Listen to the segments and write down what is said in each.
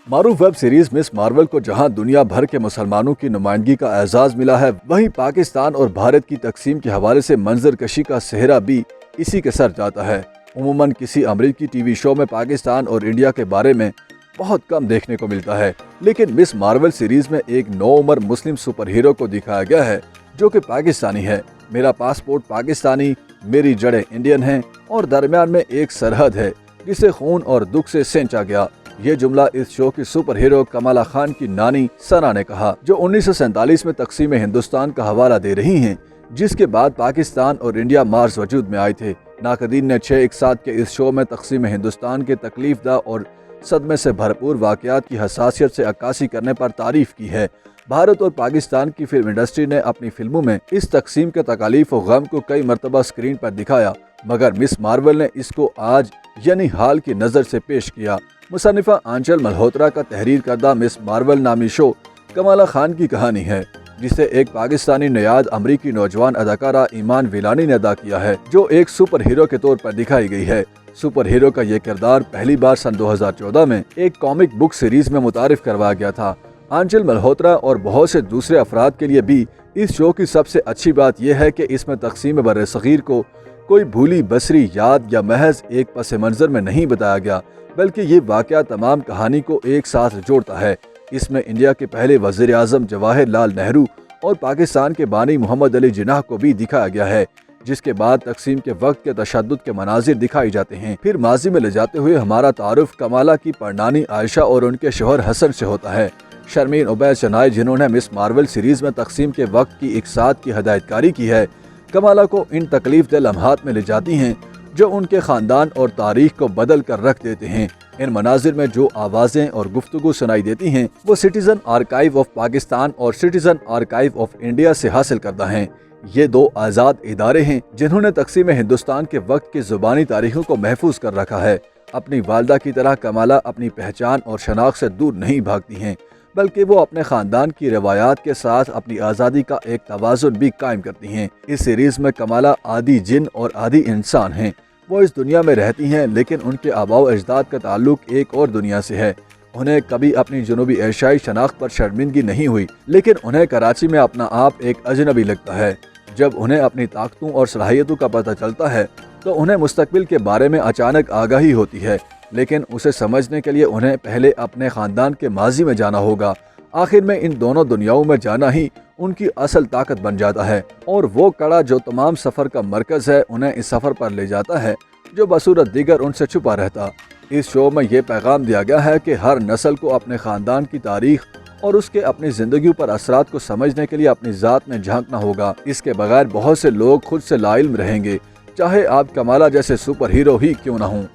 मारूफ web series miss Marvel को जहां दुनिया भर के मुसलमानों की नुमाइंदगी का एजाज मिला है, वहीं पाकिस्तान और भारत की तकसीम के हवाले से मंजर कशी का सेहरा भी इसी के सर जाता है। उमूमन किसी अमरीकी टीवी शो में पाकिस्तान और इंडिया के बारे में बहुत कम देखने को मिलता है, लेकिन मिस मार्वल सीरीज में एक नौउम्र मुस्लिम सुपर हीरो को दिखाया गया है जो कि पाकिस्तानी है। मेरा पासपोर्ट पाकिस्तानी, मेरी जड़ें इंडियन हैं और दरमियान में एक सरहद है जिसे खून और दुख से सेंचा गया। ये जुमला इस शो की सुपर हीरो कमाला खान की नानी सना ने कहा, जो 1947 में तकसीम हिंदुस्तान का हवाला दे रही हैं, जिसके बाद पाकिस्तान और इंडिया मार्च वजूद में आए थे। नाकदीन ने 6 एक साथ के इस शो में तकसीम हिंदुस्तान के तकलीफदा और सदमे से भरपूर वाक़यात की हसासियत से अक्कासी करने पर तारीफ की है। भारत और पाकिस्तान की फिल्म इंडस्ट्री ने अपनी फिल्मों में इस तकसीम के तकालीफ और गम को कई मरतबा स्क्रीन पर दिखाया, मगर मिस मार्वल ने इसको आज यानी हाल की नज़र से पेश किया। मुसन्निफा आंचल मल्होत्रा का तहरीर करदा मिस मार्वल नामी शो कमाला खान की कहानी है, जिसे एक पाकिस्तानी नयाद अमरीकी नौजवान अदाकारा ईमान विलानी ने अदा किया है, जो एक सुपर हीरो के तौर पर दिखाई गई है। सुपर हीरो का ये किरदार पहली बार सन 2014 में एक कॉमिक बुक सीरीज में मुतारिफ करवाया गया था। आंचल मल्होत्रा और बहुत से दूसरे अफराद के लिए भी इस शो की सबसे अच्छी बात यह है कि इसमें तकसीम बर सगीर को कोई भूली बसरी याद या महज एक पस मंजर में नहीं बताया गया, बल्कि ये वाक़या तमाम कहानी को एक साथ जोड़ता है। इसमें इंडिया के पहले वज़ीर आज़म जवाहरलाल नेहरू और पाकिस्तान के बानी मोहम्मद अली जिन्नाह को भी दिखाया गया है, जिसके बाद तकसीम के वक्त के तशद्दुद के मनाजिर दिखाई जाते हैं। फिर माजी में ले जाते हुए हमारा तारुफ कमाला की परनानी आयशा और उनके शोहर हसन से होता है। शर्मीन उबैद शनाई, जिन्होंने मिस मार्वल सीरीज में तकसीम के वक्त की इकसाद की हदायतकारी की है, कमाला को इन तकलीफ दे लम्हात में ले जाती हैं जो उनके ख़ानदान और तारीख को बदल कर रख देते हैं। इन मनाजिर में जो आवाज़ें और गुफ्तगू सुनाई देती हैं वो सिटीज़न आर्काइव ऑफ पाकिस्तान और सिटीज़न आर्काइव ऑफ इंडिया से हासिल करता हैं। ये 2 आज़ाद इदारे हैं जिन्होंने तकसीम हिंदुस्तान के वक्त की ज़ुबानी तारीखों को महफूज कर रखा है। अपनी वालदा की तरह कमाला अपनी पहचान और शनाख्त से दूर नहीं भागती हैं, बल्कि वो अपने ख़ानदान की रवायात के साथ अपनी आज़ादी का एक तवाज़ुन भी कायम करती हैं। इस सीरीज़ में कमाला आधी जिन और आधी इंसान हैं। वो इस दुनिया में रहती हैं, लेकिन उनके आबाओ अजदाद का ताल्लुक एक और दुनिया से है। उन्हें कभी अपनी जुनूबी एशियाई शनाख्त पर शर्मिंदगी नहीं हुई, लेकिन उन्हें कराची में अपना आप एक अजनबी लगता है। जब उन्हें अपनी ताकतों और सलाहियतों का पता चलता है तो उन्हें मुस्तकबिल के बारे में अचानक आगाही होती है, लेकिन उसे समझने के लिए उन्हें पहले अपने ख़ानदान के माजी में जाना होगा। आखिर में इन दोनों दुनियाओं में जाना ही उनकी असल ताकत बन जाता है, और वो कड़ा जो तमाम सफ़र का मरकज़ है उन्हें इस सफ़र पर ले जाता है जो बसूरत दीगर उनसे छुपा रहता। इस शो में ये पैगाम दिया गया है कि हर नस्ल को अपने ख़ानदान की तारीख और उसके अपनी ज़िंदगी पर असरात को समझने के लिए अपनी ज़ात में झांकना होगा। इसके बगैर बहुत से लोग खुद से लाइल्म रहेंगे, चाहे आप कमाला जैसे सुपर हीरो ही क्यों न हों।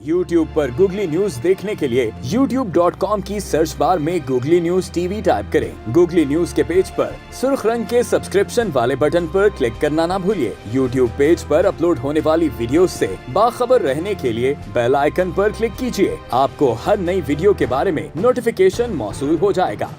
YouTube पर गूगली न्यूज देखने के लिए youtube.com की सर्च बार में गूगली न्यूज टीवी टाइप करें। गूगली न्यूज के पेज पर सुर्ख रंग के सब्सक्रिप्शन वाले बटन पर क्लिक करना ना भूलिए। YouTube पेज पर अपलोड होने वाली वीडियोस से बाखबर रहने के लिए बेल आइकन पर क्लिक कीजिए। आपको हर नई वीडियो के बारे में नोटिफिकेशन मौसूल हो जाएगा।